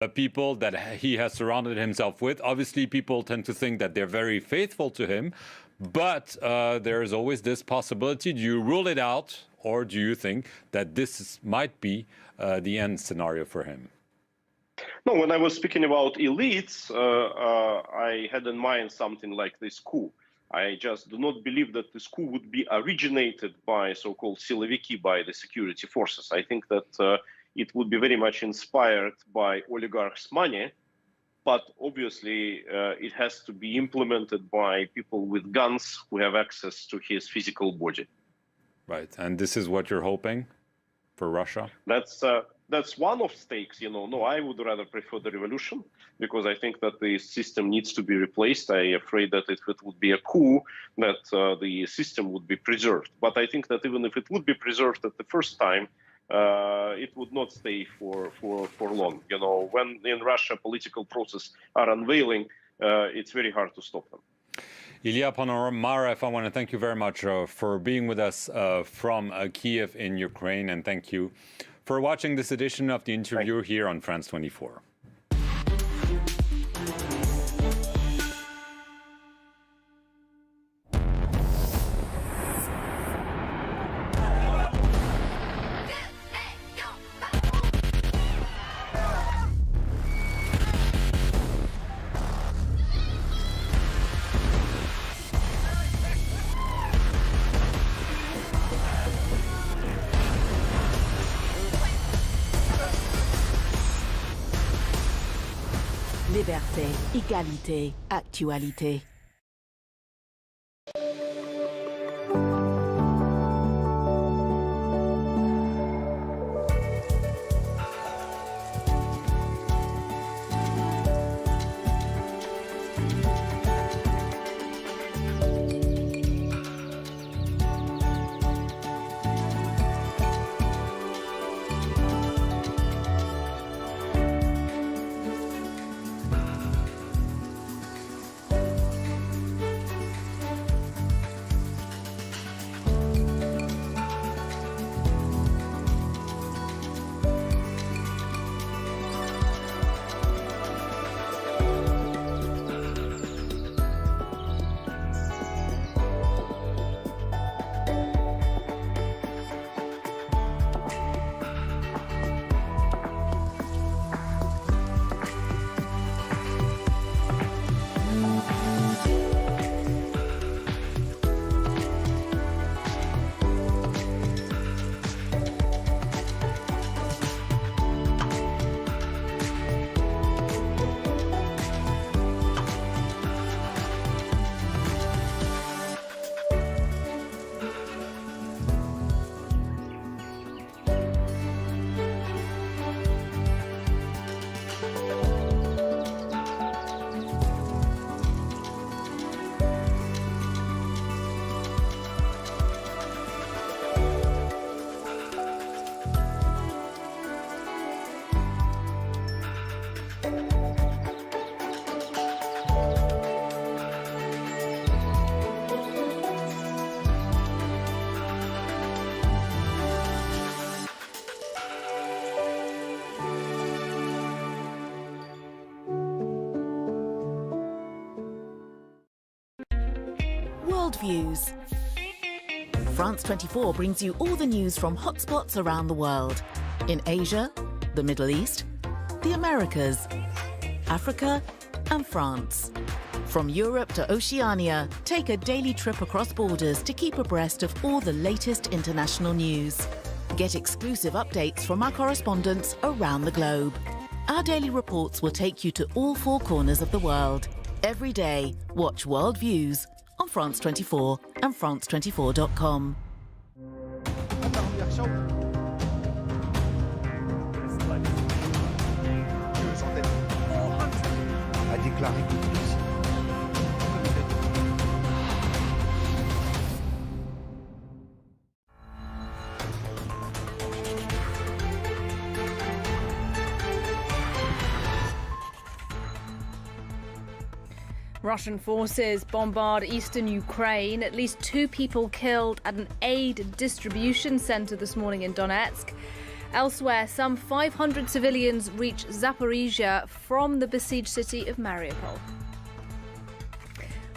people that he has surrounded himself with. Obviously, people tend to think that they're very faithful to him, but there is always this possibility. Do you rule it out, or do you think that this might be the end scenario for him? No, when I was speaking about elites, I had in mind something like this coup. I just do not believe that this coup would be originated by so-called siloviki, by the security forces. I think that it would be very much inspired by oligarchs' money, but obviously it has to be implemented by people with guns who have access to his physical body. Right, and this is what you're hoping for Russia? That's one of stakes, No, I would rather prefer the revolution because I think that the system needs to be replaced. I'm afraid that if it would be a coup, that the system would be preserved. But I think that even if it would be preserved at the first time, it would not stay for long. When in Russia political processes are unveiling, it's very hard to stop them. Ilya Ponomarev, I want to thank you very much for being with us from Kiev in Ukraine, and thank you for watching this edition of The Interview here on France 24. Liberté, égalité, actualité. Worldviews. France 24 brings you all the news from hotspots around the world. In Asia, the Middle East, the Americas, Africa, and France. From Europe to Oceania, take a daily trip across borders to keep abreast of all the latest international news. Get exclusive updates from our correspondents around the globe. Our daily reports will take you to all four corners of the world. Every day, watch World Views on France 24 and France24.com. Russian forces bombard eastern Ukraine. At least 2 people killed at an aid distribution center this morning in Donetsk. Elsewhere, some 500 civilians reach Zaporizhia from the besieged city of Mariupol.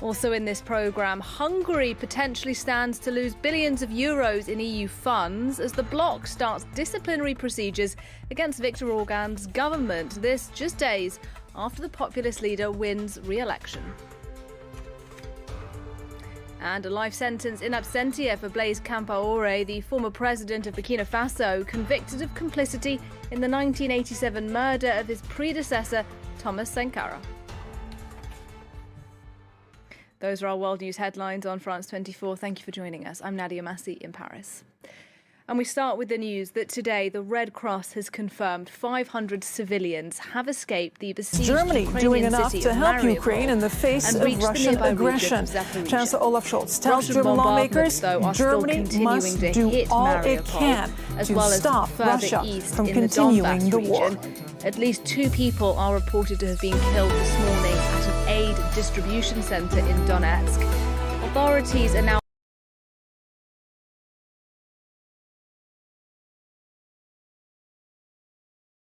Also in this programme, Hungary potentially stands to lose billions of euros in EU funds as the bloc starts disciplinary procedures against Viktor Orban's government. This just days after the populist leader wins re-election. And a life sentence in absentia for Blaise Compaoré, the former president of Burkina Faso, convicted of complicity in the 1987 murder of his predecessor, Thomas Sankara. Those are our world news headlines on France 24. Thank you for joining us. I'm Nadia Massi in Paris. And we start with the news that today the Red Cross has confirmed 500 civilians have escaped the besieged Germany Ukrainian doing enough city to of help Mariupol Ukraine in the face and of reached the Russian nearby aggression. region of Zaporizhia. Chancellor Olaf Scholz tells Russian German bombardments, lawmakers though, are still Germany continuing must to do hit all Mariupol, it can as to well as stop further Russia east from in continuing the the Donbass war. region. At least 2 people are reported to have been killed this morning at an aid distribution centre in Donetsk. Authorities are now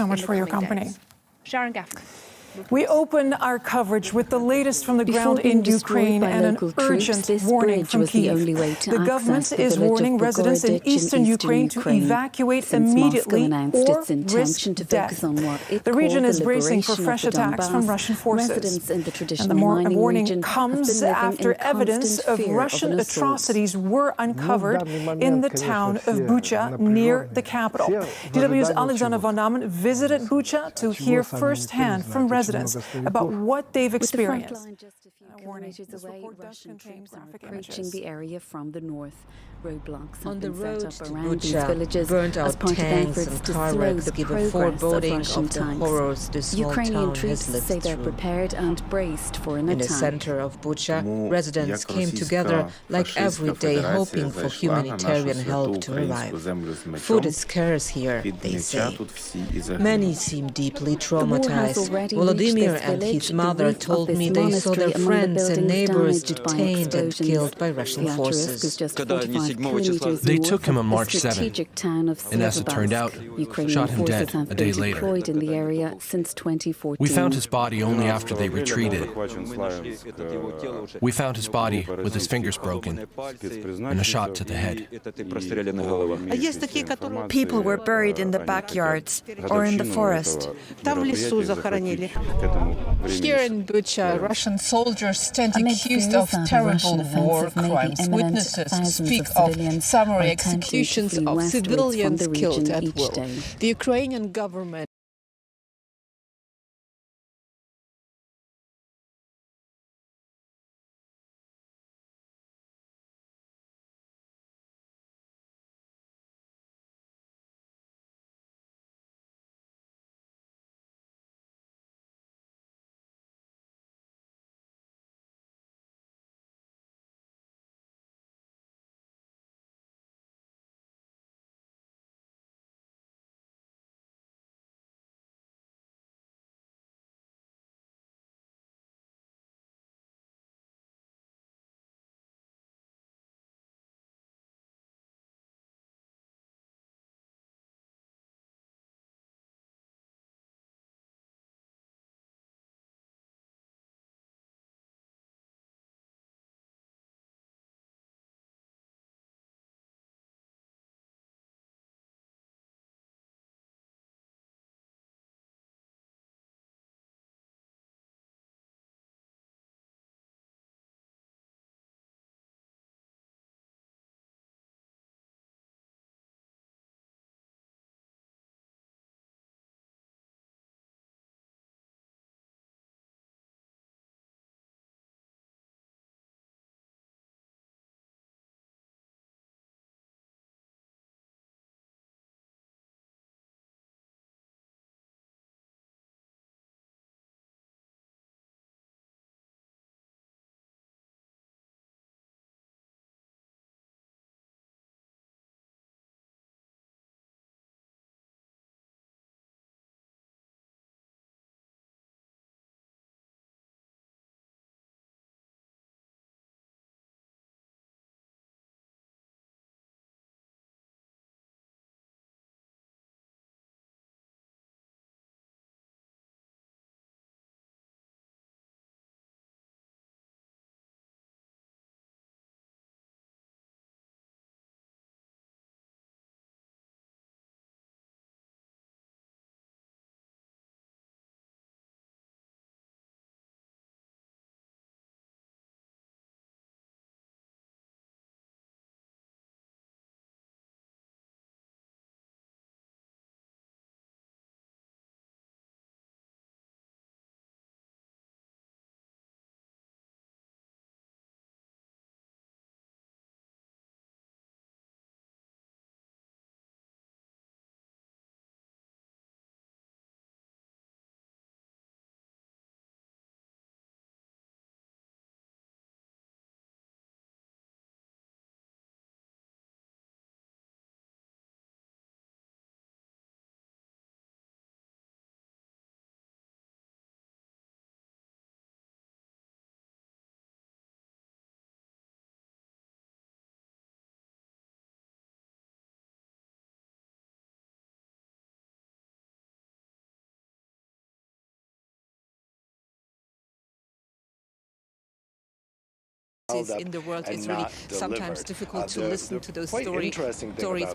So much in the for your coming company. days. Sharon Gaffney. We open our coverage with the latest from the Before ground being in destroyed Ukraine by and an local troops, urgent this warning bridge from was the Kyiv. only way to The access government the is village warning of residents in Bogorodich eastern Ukraine to evacuate since immediately Moscow announced or its intention risk to death. focus on what it The region called is the bracing for liberation of fresh the attacks from Donbass. Russian forces. Residents in the And traditional the mining warning region comes have been living after in evidence constant of fear Russian an assault. atrocities were uncovered in the town of Bucha near the capital. DW's Alexander Van Damen visited Bucha to hear firsthand from residents about what they've With the front experienced. line just a few Warning. kilometers This away, report does Russian contain troops are graphic approaching images. the area from the north. Roadblocks have On the been road set to up around these Bucha, villages burnt as out part of tanks efforts and to car slow wrecks the give a progress foreboding of Russian of the tanks. horrors this small Ukrainian town troops has lived say they're through. prepared and braced for an In the attack. center of Bucha, residents came together like every day hoping for humanitarian help to arrive. Food is scarce here, they say. Many seem deeply traumatized. already Volodymyr reached this and village. his The mother roof of told this me they saw monastery their among the friends and buildings neighbors damaged by detained and explosions. killed by Russian Beatrice was forces. just 45 kilometers They north took him of on the March 7th, strategic town of and as it turned out, Ukrainian shot him forces dead have a been day later. deployed in the area since 2014. We found his body only after they retreated. We found his body with his fingers broken and a shot to the head. People were buried in the backyards or in the forest. Here in Bucha, Russian soldiers stand Amid accused fears of that a terrible Russian war offensive may be crimes. imminent, Witnesses thousands speak of of civilians summary are attempting to executions flee of westwards from civilians the killed region at each will. day. The Ukrainian government in the world, it's really sometimes difficult to listen to those stories,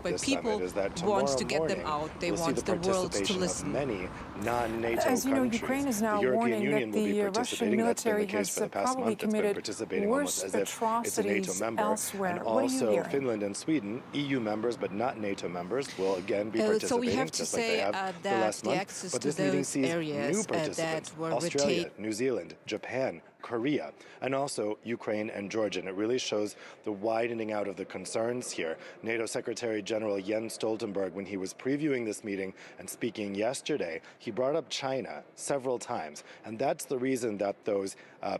but people want to get them out. They want the world to listen. As you know, Ukraine is now warning that the Russian military has probably committed worse atrocities elsewhere. And also, Finland and Sweden, EU members but not NATO members, will again be participating. So we have to say that the access to those areas that were Australia, New Zealand, Japan, Korea, and also Ukraine and Georgia. And it really shows the widening out of the concerns here. NATO Secretary General Jens Stoltenberg, when he was previewing this meeting and speaking yesterday, he brought up China several times. And that's the reason that those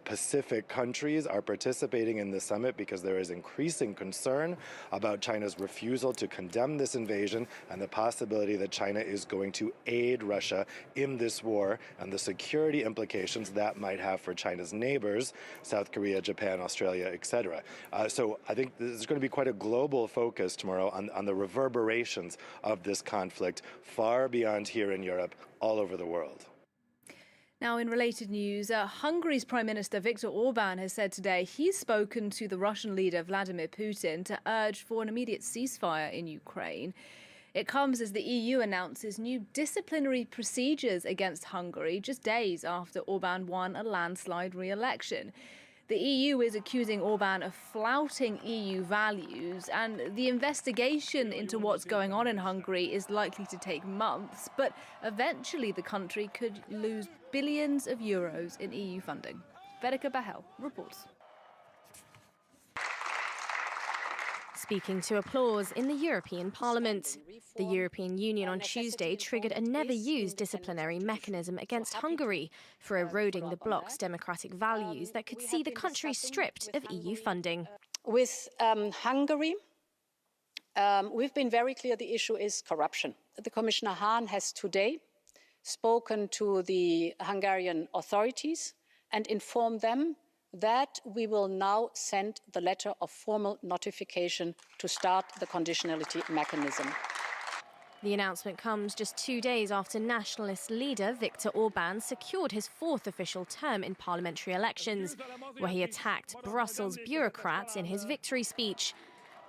Pacific countries are participating in the summit, because there is increasing concern about China's refusal to condemn this invasion and the possibility that China is going to aid Russia in this war and the security implications that might have for China's neighbors, South Korea, Japan, Australia, etc. So I think this is going to be quite a global focus tomorrow on the reverberations of this conflict far beyond here in Europe, all over the world. Now, in related news, Hungary's Prime Minister Viktor Orban has said today he's spoken to the Russian leader Vladimir Putin to urge for an immediate ceasefire in Ukraine. It comes as the EU announces new disciplinary procedures against Hungary just days after Orban won a landslide re-election. The EU is accusing Orban of flouting EU values, and the investigation into what's going on in Hungary is likely to take months, but eventually the country could lose billions of euros in EU funding. Verica Bahel reports. Speaking to applause in the European Parliament. The European Union on Tuesday triggered a never-used disciplinary mechanism against Hungary for eroding the bloc's democratic values that could see the country stripped of EU funding. With Hungary, we've been very clear the issue is corruption. The Commissioner Hahn has today spoken to the Hungarian authorities and informed them that we will now send the letter of formal notification to start the conditionality mechanism. The announcement comes just 2 days after nationalist leader Viktor Orban secured his fourth official term in parliamentary elections, where he attacked Brussels bureaucrats in his victory speech.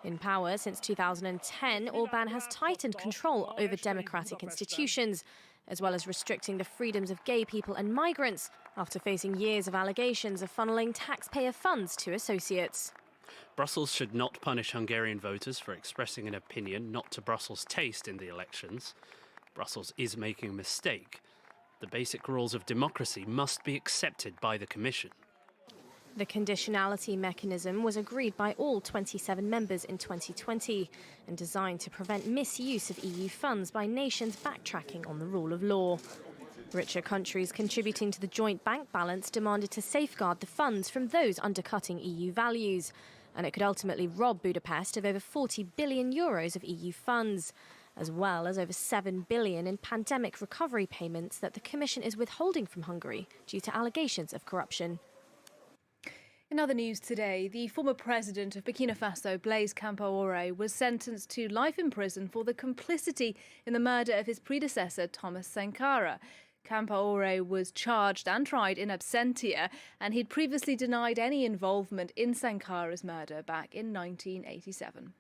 In power since 2010, Orban has tightened control over democratic institutions, as well as restricting the freedoms of gay people and migrants after facing years of allegations of funneling taxpayer funds to associates. Brussels should not punish Hungarian voters for expressing an opinion not to Brussels' taste in the elections. Brussels is making a mistake. The basic rules of democracy must be accepted by the Commission. The conditionality mechanism was agreed by all 27 members in 2020 and designed to prevent misuse of EU funds by nations backtracking on the rule of law. Richer countries contributing to the joint bank balance demanded to safeguard the funds from those undercutting EU values, and it could ultimately rob Budapest of over 40 billion euros of EU funds, as well as over 7 billion in pandemic recovery payments that the Commission is withholding from Hungary due to allegations of corruption. In other news today, the former president of Burkina Faso, Blaise Compaoré, was sentenced to life in prison for the complicity in the murder of his predecessor, Thomas Sankara. Compaoré was charged and tried in absentia, and he'd previously denied any involvement in Sankara's murder back in 1987.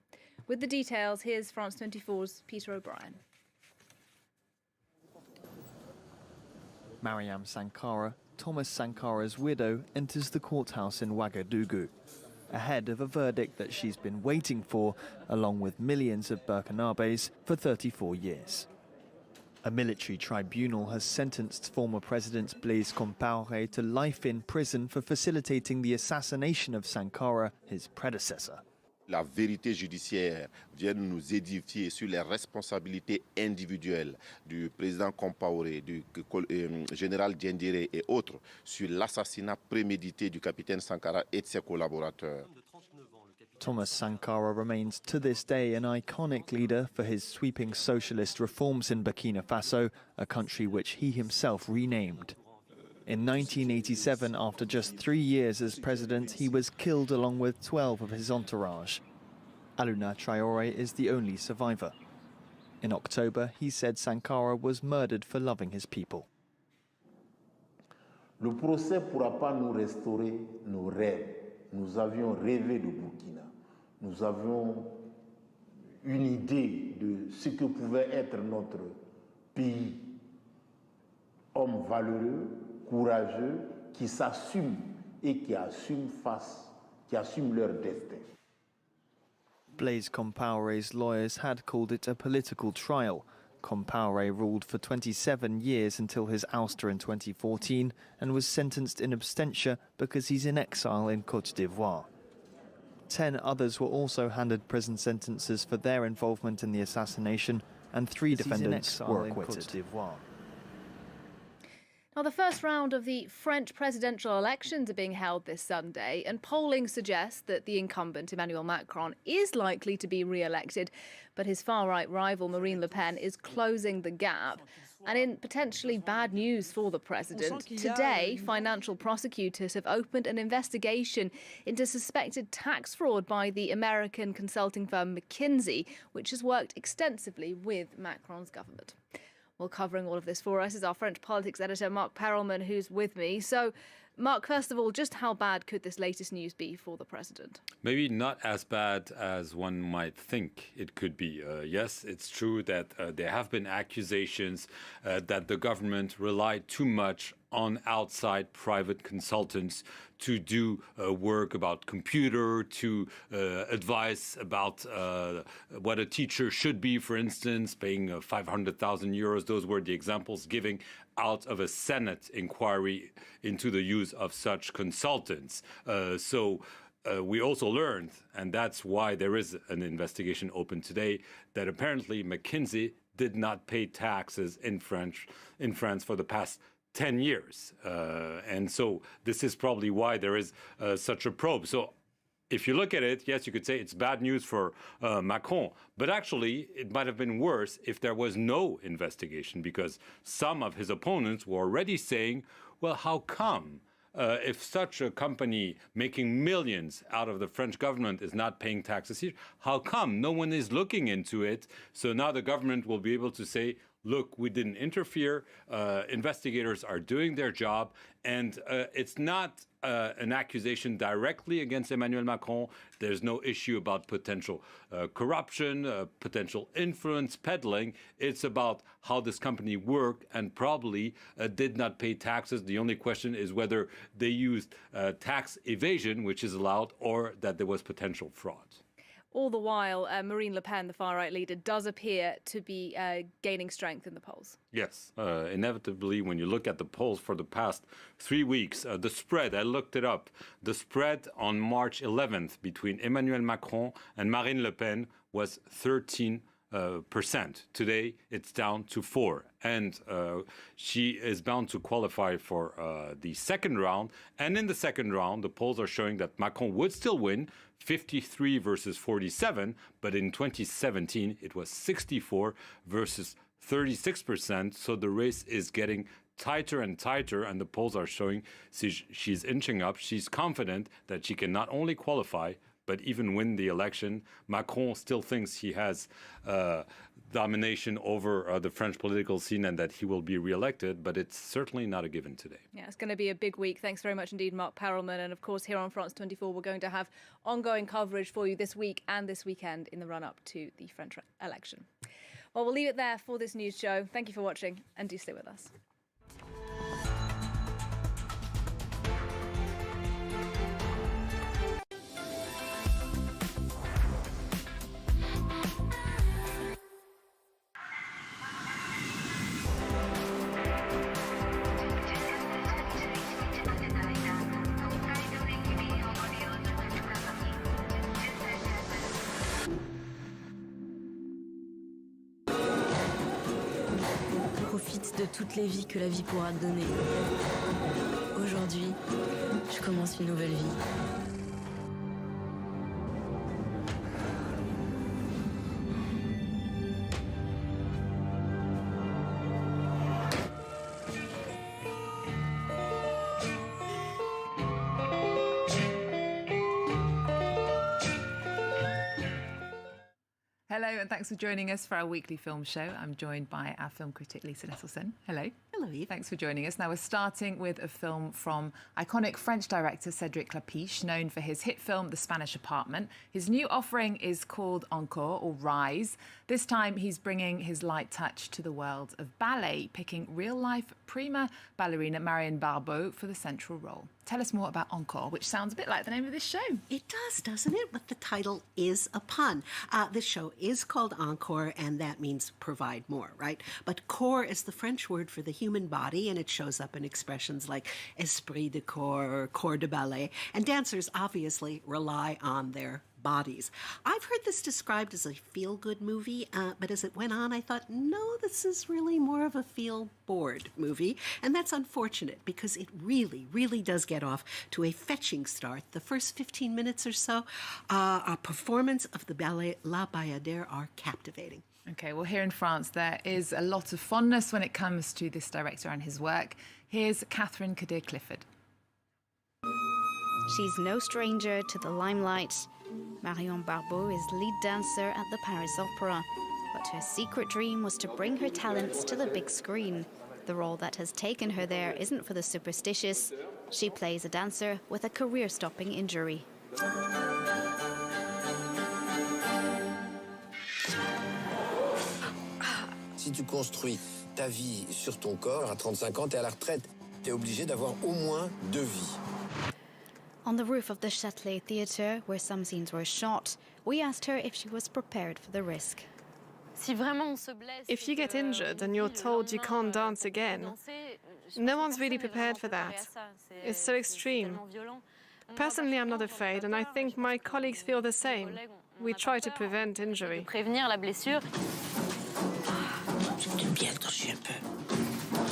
With the details, here's France 24's Peter O'Brien. Mariam Sankara, Thomas Sankara's widow, enters the courthouse in Ouagadougou, ahead of a verdict that she's been waiting for, along with millions of Burkinabés, for 34 years. A military tribunal has sentenced former President Blaise Compaoré to life in prison for facilitating the assassination of Sankara, his predecessor. La vérité judiciaire vient nous édifier sur les responsabilités individuelles du président Compaoré, du général Diendéré et autres sur l'assassinat prémédité du capitaine Sankara et de ses collaborateurs. Thomas Sankara remains to this day an iconic leader for his sweeping socialist reforms in Burkina Faso, a country which he himself renamed. In 1987, after just 3 years as president, he was killed along with 12 of his entourage. Aluna Traoré is the only survivor. In October, he said Sankara was murdered for loving his people. Le procès ne pourra pas nous restaurer nos rêves, nous avions rêvé de Burkina. Nous avions une idée de ce que pouvait être notre pays. Hommes valeureux, courageux, qui s'assument et qui assument leur destin. Blaise Compaoré's lawyers had called it a political trial. Compaoré ruled for 27 years until his ouster in 2014 and was sentenced in absentia because he's in exile in Côte d'Ivoire. 10 others were also handed prison sentences for their involvement in the assassination, and 3 defendants were acquitted. Now, the first round of the French presidential elections are being held this Sunday, and polling suggests that the incumbent, Emmanuel Macron, is likely to be re-elected, but his far-right rival, Marine Le Pen, is closing the gap. And in potentially bad news for the president, today, financial prosecutors have opened an investigation into suspected tax fraud by the American consulting firm McKinsey, which has worked extensively with Macron's government. Well, covering all of this for us is our French politics editor, Mark Perelman, who's with me. So, Mark, first of all, just how bad could this latest news be for the president? Maybe not as bad as one might think it could be. Yes, it's true that there have been accusations that the government relied too much on outside private consultants to do work about computer, to advise about what a teacher should be, for instance, paying 500,000 euros. Those were the examples giving out of a Senate inquiry into the use of such consultants. We also learned, and that's why there is an investigation open today, that apparently McKinsey did not pay taxes in France for the past 10 years. And so this is probably why there is such a probe. So if you look at it, yes, you could say it's bad news for Macron. But actually, it might have been worse if there was no investigation, because some of his opponents were already saying, well, how come? If such a company making millions out of the French government is not paying taxes here, how come no one is looking into it? So now the government will be able to say, look, we didn't interfere, investigators are doing their job, and it's not an accusation directly against Emmanuel Macron. There's no issue about potential corruption, potential influence peddling. It's about how this company worked and probably did not pay taxes. The only question is whether they used tax evasion, which is allowed, or that there was potential fraud. All the while, Marine Le Pen, the far-right leader, does appear to be gaining strength in the polls. Yes, inevitably, when you look at the polls for the past 3 weeks, the spread, I looked it up, the spread on March 11th between Emmanuel Macron and Marine Le Pen was 13%. Today, it's down to 4%. And she is bound to qualify for the second round. And in the second round, the polls are showing that Macron would still win, 53 versus 47. But in 2017, it was 64 versus 36%. So the race is getting tighter and tighter, and the polls are showing she's inching up. She's confident that she can not only qualify, but even win the election. Macron still thinks he has domination over the French political scene and that he will be re-elected, but it's certainly not a given today. Yeah, it's going to be a big week. Thanks very much indeed, Mark Perelman. And of course, here on France 24, we're going to have ongoing coverage for you this week and this weekend in the run-up to the French election. Well, we'll leave it there for this news show. Thank you for watching, and do stay with us. Profite de toutes les vies que la vie pourra te donner. Aujourd'hui, je commence une nouvelle vie. Hello, and thanks for joining us for our weekly film show. I'm joined by our film critic, Lisa Nesselson. Hello. Hello. Genevieve. Thanks for joining us. Now we're starting with a film from iconic French director Cédric Klapisch, known for his hit film The Spanish Apartment. His new offering is called Encore, or Rise. This time he's bringing his light touch to the world of ballet, picking real-life prima ballerina Marion Barbeau for the central role. Tell us more about Encore, which sounds a bit like the name of this show. It does, doesn't it? But the title is a pun. This show is called Encore, and that means provide more, right? But corps is the French word for the human body, and it shows up in expressions like esprit de corps or corps de ballet. And dancers obviously rely on their bodies. I've heard this described as a feel-good movie, but as it went on, I thought, no, this is really more of a feel-bored movie. And that's unfortunate because it really, really does get off to a fetching start. The first 15 minutes or so, our performance of the ballet La Bayadère are captivating. OK, well, here in France, there is a lot of fondness when it comes to this director and his work. Here's Catherine Kadir-Clifford. She's no stranger to the limelight. Marion Barbeau is lead dancer at the Paris Opera, but her secret dream was to bring her talents to the big screen. The role that has taken her there isn't for the superstitious. She plays a dancer with a career-stopping injury. Si tu construis ta vie sur ton corps, à 35 ans, t'es à la retraite. T'es obligé d'avoir au moins 2 vies. On the roof of the Châtelet Theatre, where some scenes were shot, we asked her if she was prepared for the risk. If you get injured and you're told you can't dance again, no one's really prepared for that. It's so extreme. Personally, I'm not afraid, and I think my colleagues feel the same. We try to prevent injury.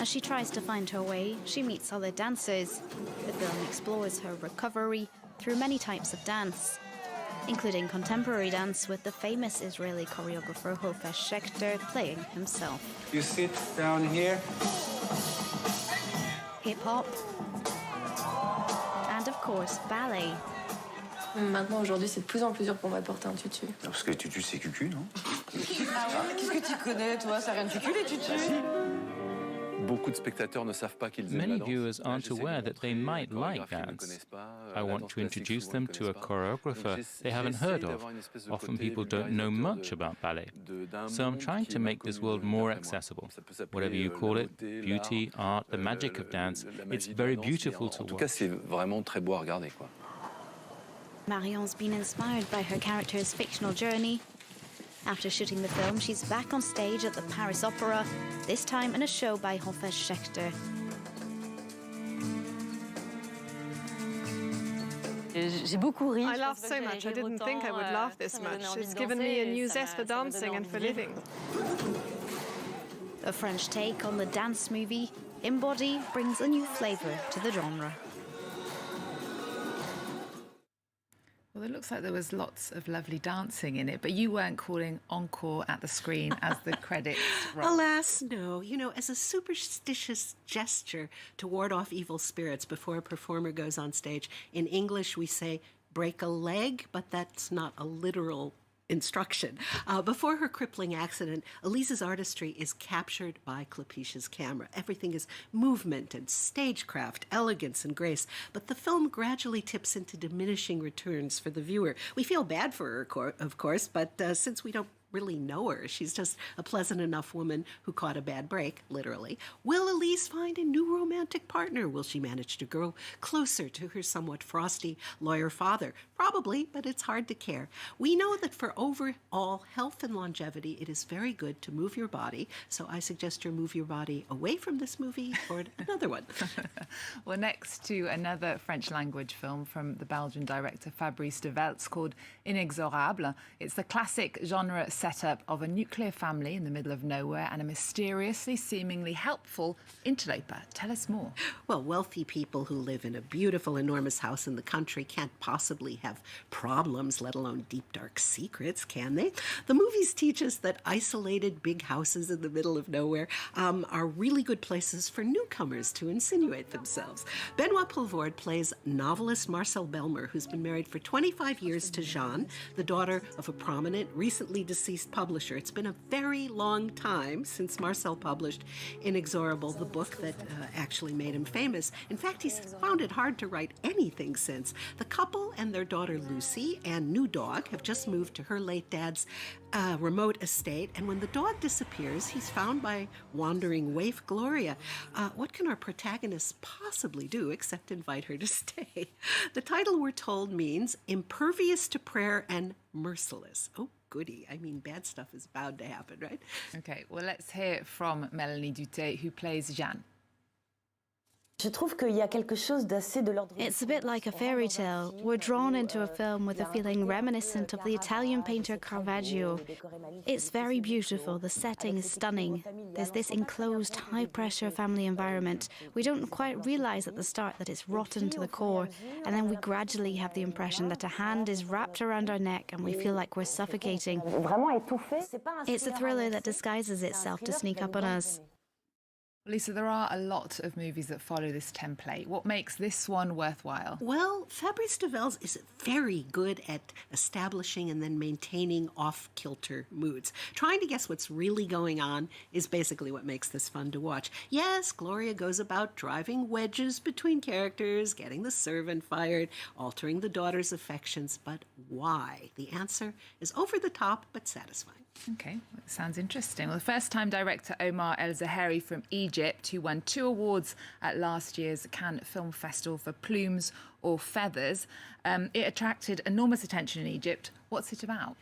As she tries to find her way, she meets other dancers. The film explores her recovery through many types of dance, including contemporary dance with the famous Israeli choreographer Hofesh Shechter playing himself. You sit down here. Hip-hop. And of course, ballet. Maintenant, aujourd'hui, c'est de plus en plus dur pour moi de porter un tutu. Parce que les tutus, c'est cucu, non? Ah ouais, qu'est-ce que tu connais, toi? Ça rien de cucu, les tutus? Many viewers aren't aware that they might like dance. I want to introduce them to a choreographer they haven't heard of. Often people don't know much about ballet. So I'm trying to make this world more accessible. Whatever you call it, beauty, art, the magic of dance, it's very beautiful to watch. Marion's been inspired by her character's fictional journey. After shooting the film, she's back on stage at the Paris Opera, this time in a show by Hofesh Shechter. I laughed so much, I didn't think I would laugh this much. It's given me a new zest for dancing and for living. A French take on the dance movie, Embody brings a new flavour to the genre. Well, it looks like there was lots of lovely dancing in it, but you weren't calling Encore at the screen as the credits roll. Alas, no. You know, as a superstitious gesture to ward off evil spirits before a performer goes on stage, in English we say break a leg, but that's not a literal instruction. Before her crippling accident, Elise's artistry is captured by Klapisch's camera. Everything is movement and stagecraft, elegance and grace, but the film gradually tips into diminishing returns for the viewer. We feel bad for her, of course, but since we don't really know her, she's just a pleasant enough woman who caught a bad break, literally. Will Elise find a new romantic partner? Will she manage to grow closer to her somewhat frosty lawyer father? Probably, but it's hard to care. We know that for overall health and longevity, it is very good to move your body, so I suggest you move your body away from this movie toward another one. Well, next to another French language film from the Belgian director Fabrice de Weltz called Inexorable. It's the classic genre setup of a nuclear family in the middle of nowhere and a mysteriously, seemingly helpful interloper. Tell us more. Well, wealthy people who live in a beautiful, enormous house in the country can't possibly have problems, let alone deep, dark secrets, can they? The movies teach us that isolated big houses in the middle of nowhere are really good places for newcomers to insinuate themselves. Benoit Poelvoorde plays novelist Marcel Belmer, who's been married for 25 years to Jeanne, the daughter of a prominent, recently deceased deceased publisher. It's been a very long time since Marcel published Inexorable, the book that actually made him famous. In fact, he's found it hard to write anything since. The couple and their daughter Lucy and new dog have just moved to her late dad's remote estate, and when the dog disappears, he's found by wandering waif Gloria. What can our protagonist possibly do except invite her to stay? The title, we're told, means impervious to prayer and merciless. Oh, goody. I mean, bad stuff is bound to happen, right? Okay, well, let's hear from Mélanie Doutet, who plays Jeanne. It's a bit like a fairy tale. We're drawn into a film with a feeling reminiscent of the Italian painter Caravaggio. It's very beautiful. The setting is stunning. There's this enclosed, high-pressure family environment. We don't quite realize at the start that it's rotten to the core, and then we gradually have the impression that a hand is wrapped around our neck and we feel like we're suffocating. It's a thriller that disguises itself to sneak up on us. Lisa, there are a lot of movies that follow this template. What makes this one worthwhile? Well, Fabrice de Vels is very good at establishing and then maintaining off-kilter moods. Trying to guess what's really going on is basically what makes this fun to watch. Yes, Gloria goes about driving wedges between characters, getting the servant fired, altering the daughter's affections, but why? The answer is over the top but satisfying. Okay, well, sounds interesting. Well, the first-time director Omar El Zaheri from Egypt, who won 2 awards at last year's Cannes Film Festival for Plumes or Feathers, it attracted enormous attention in Egypt. What's it about?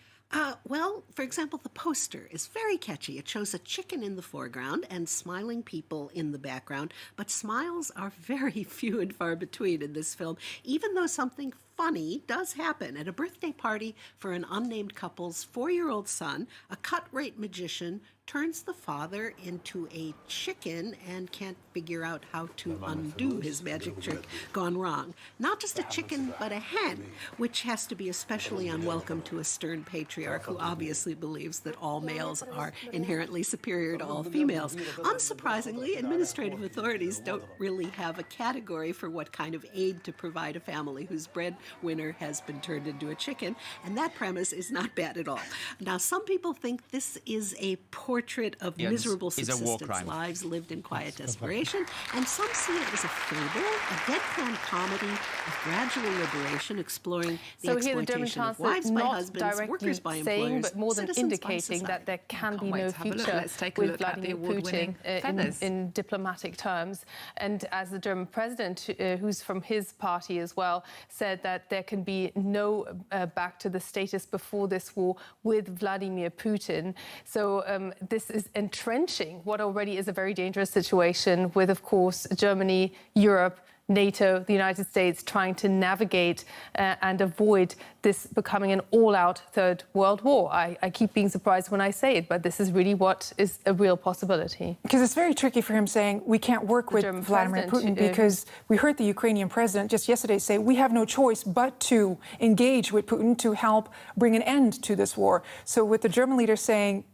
Well, for example, the poster is very catchy. It shows a chicken in the foreground and smiling people in the background, but smiles are very few and far between in this film, even though something funny does happen. At a birthday party for an unnamed couple's 4-year-old son, a cut-rate magician turns the father into a chicken and can't figure out how to undo his magic trick gone wrong. Not just a chicken, but a hen, which has to be especially unwelcome to a stern patriarch who obviously believes that all males are inherently superior to all females. Unsurprisingly, administrative authorities don't really have a category for what kind of aid to provide a family whose breadwinner has been turned into a chicken, and that premise is not bad at all. Now, some people think this is a portrait of miserable subsistence lives lived in quiet desperation, and some see it as a fable, a deadpan comedy of gradual liberation exploring the exploitation of wives by husbands, workers by employers, but more than indicating that there can be no future with Vladimir Putin in diplomatic terms. And as the German president, who's from his party as well, said that there can be no back to the status before this war with Vladimir Putin. So this is entrenching what already is a very dangerous situation with, of course, Germany, Europe, NATO, the United States trying to navigate and avoid this becoming an all-out Third World War. I keep being surprised when I say it, but this is really what is a real possibility. Because it's very tricky for him saying we can't work with Vladimir Putin, because we heard the Ukrainian president just yesterday say we have no choice but to engage with Putin to help bring an end to this war. So with the German leader saying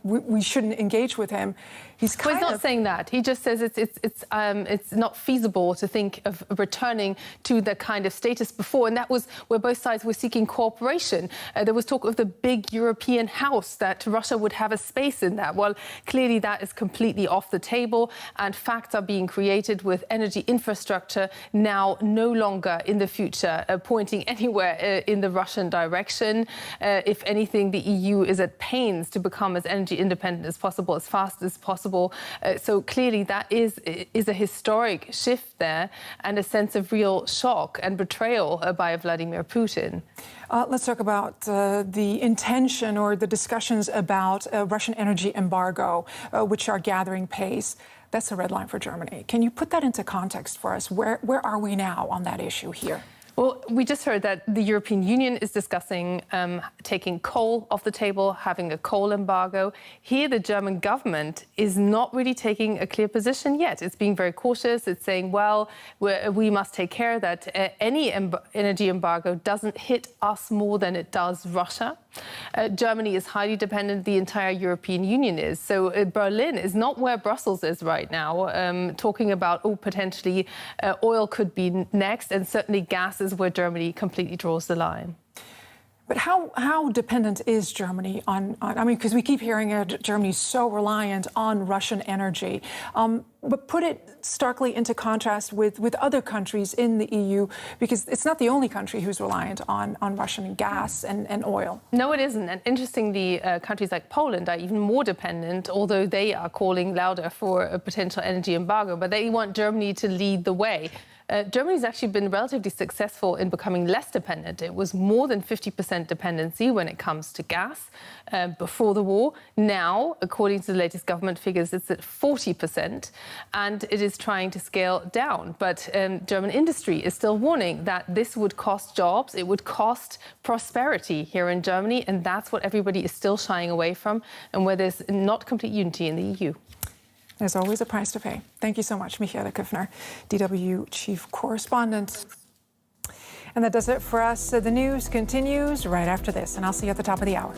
we shouldn't engage with him, he's not saying that. He just says it's not feasible to think of returning to the kind of status before, and that was where both sides were seeking cooperation. There was talk of the big European house, that Russia would have a space in that. Well, clearly that is completely off the table, and facts are being created with energy infrastructure now no longer in the future pointing anywhere in the Russian direction. If anything, the EU is at pains to become as energy independent as possible, as fast as possible. So clearly that is a historic shift there, and a sense of real shock and betrayal by Vladimir Putin. Let's talk about the intention or the discussions about a Russian energy embargo, which are gathering pace. That's a red line for Germany. Can you put that into context for us? Where are we now on that issue here? Well, we just heard that the European Union is discussing taking coal off the table, having a coal embargo. Here, the German government is not really taking a clear position yet. It's being very cautious. It's saying, well, we must take care that any energy embargo doesn't hit us more than it does Russia. Germany is highly dependent. The entire European Union is. So Berlin is not where Brussels is right now, talking about, potentially oil could be next, and certainly gas is where Germany completely draws the line. But how dependent is Germany on I mean, because we keep hearing Germany's so reliant on Russian energy. But put it starkly into contrast with other countries in the EU, because it's not the only country who's reliant on Russian gas and oil. No, it isn't. And interestingly, countries like Poland are even more dependent, although they are calling louder for a potential energy embargo. But they want Germany to lead the way. Germany's actually been relatively successful in becoming less dependent. It was more than 50% dependency when it comes to gas before the war. Now, according to the latest government figures, it's at 40%, and it is trying to scale down. But German industry is still warning that this would cost jobs, it would cost prosperity here in Germany, and that's what everybody is still shying away from, and where there's not complete unity in the EU. There's always a price to pay. Thank you so much, Michaela Küffner, DW Chief Correspondent. And that does it for us. The news continues right after this, and I'll see you at the top of the hour.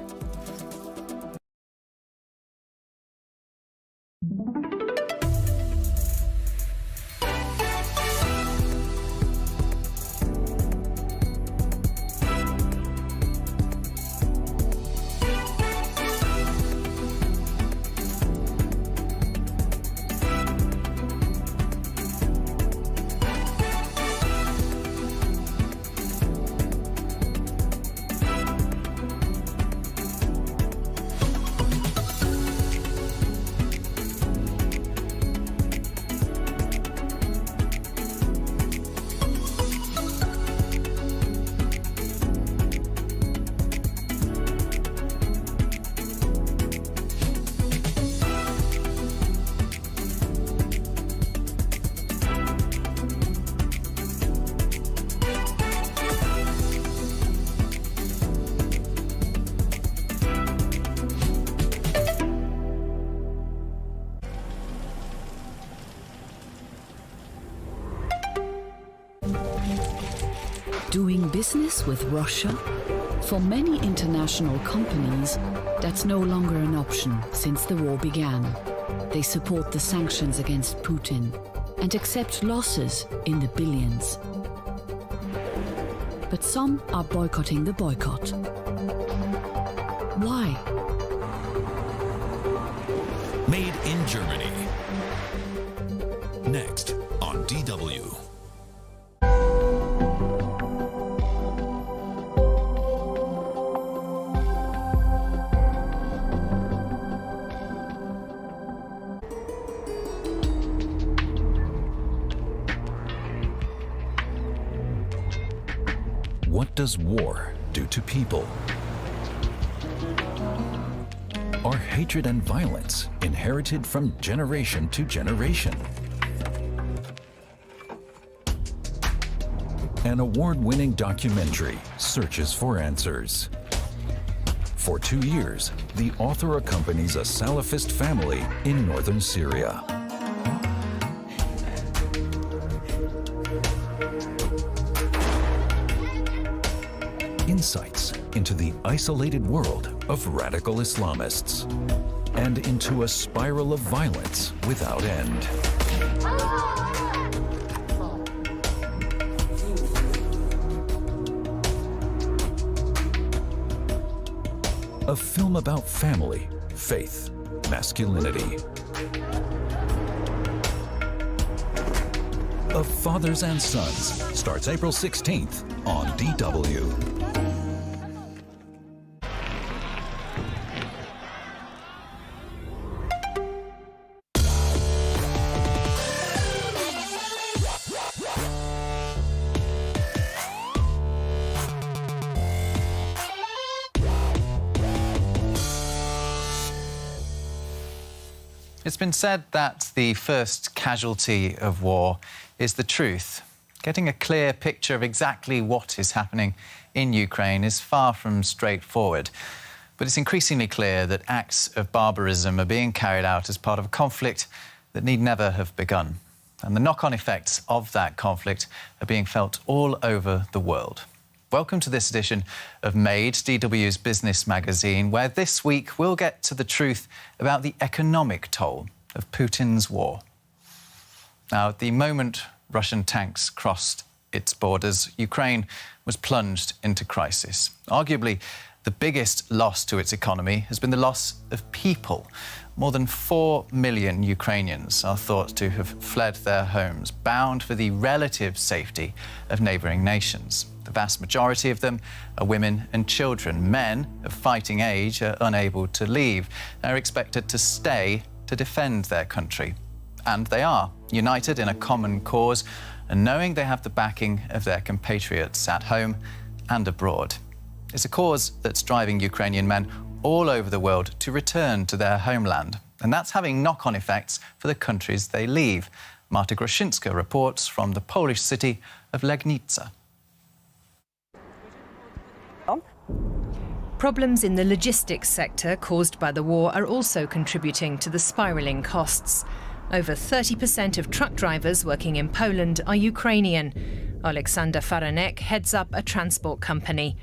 Doing business with Russia? For many international companies, that's no longer an option since the war began. They support the sanctions against Putin and accept losses in the billions. But some are boycotting the boycott. Why? Made in Germany. Next on DW. What does war do to people? Are hatred and violence inherited from generation to generation? An award-winning documentary searches for answers. For 2 years, the author accompanies a Salafist family in northern Syria. Insights into the isolated world of radical Islamists and into a spiral of violence without end. A film about family, faith, masculinity. Of Fathers and Sons starts April 16th on DW. It's been said that the first casualty of war is the truth. Getting a clear picture of exactly what is happening in Ukraine is far from straightforward. But it's increasingly clear that acts of barbarism are being carried out as part of a conflict that need never have begun. And the knock-on effects of that conflict are being felt all over the world. Welcome to this edition of Made, DW's business magazine, where this week we'll get to the truth about the economic toll of Putin's war. Now, at the moment Russian tanks crossed its borders, Ukraine was plunged into crisis. Arguably, the biggest loss to its economy has been the loss of people. More than 4 million Ukrainians are thought to have fled their homes, bound for the relative safety of neighbouring nations. The vast majority of them are women and children. Men of fighting age are unable to leave. They're expected to stay to defend their country. And they are, united in a common cause and knowing they have the backing of their compatriots at home and abroad. It's a cause that's driving Ukrainian men all over the world to return to their homeland. And that's having knock-on effects for the countries they leave. Marta Groszyńska reports from the Polish city of Legnica. Problems in the logistics sector caused by the war are also contributing to the spiralling costs. Over 30% of truck drivers working in Poland are Ukrainian. Aleksander Faranek heads up a transport company.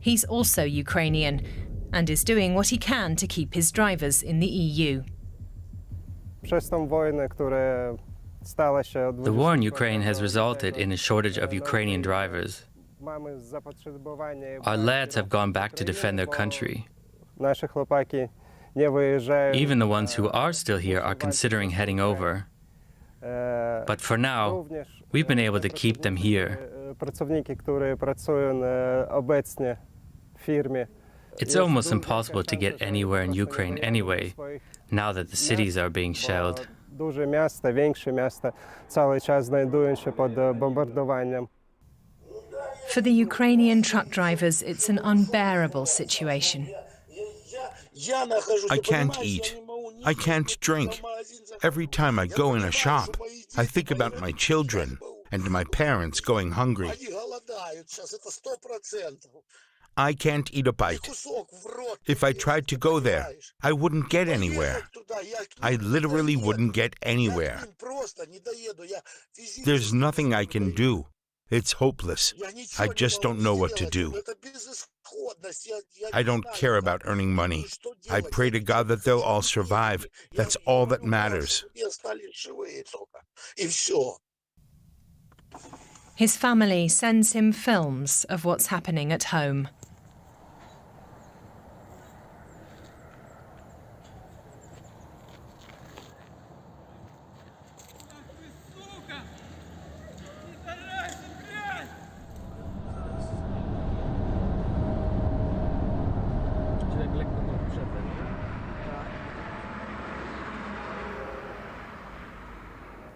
He's also Ukrainian and is doing what he can to keep his drivers in the EU. The war in Ukraine has resulted in a shortage of Ukrainian drivers. Our lads have gone back to defend their country. Even the ones who are still here are considering heading over. But for now, we've been able to keep them here. It's almost impossible to get anywhere in Ukraine anyway, now that the cities are being shelled. For the Ukrainian truck drivers, it's an unbearable situation. I can't eat. I can't drink. Every time I go in a shop, I think about my children and my parents going hungry. I can't eat a bite. If I tried to go there, I wouldn't get anywhere. I literally wouldn't get anywhere. There's nothing I can do. It's hopeless. I just don't know what to do. I don't care about earning money. I pray to God that they'll all survive. That's all that matters. His family sends him films of what's happening at home.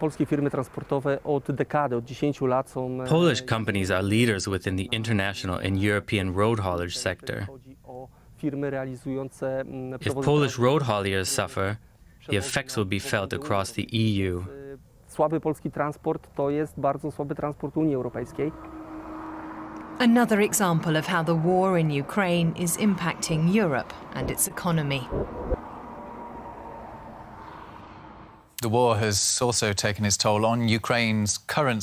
Polskie firmy transportowe od dekady, od 10 lat są... Polish companies are leaders within the international and European road haulage sector. If Polish road hauliers suffer, the effects will be felt across the EU. Słaby polski transport to jest bardzo słaby transport Unii Europejskiej. Another example of how the war in Ukraine is impacting Europe and its economy. The war has also taken its toll on Ukraine's current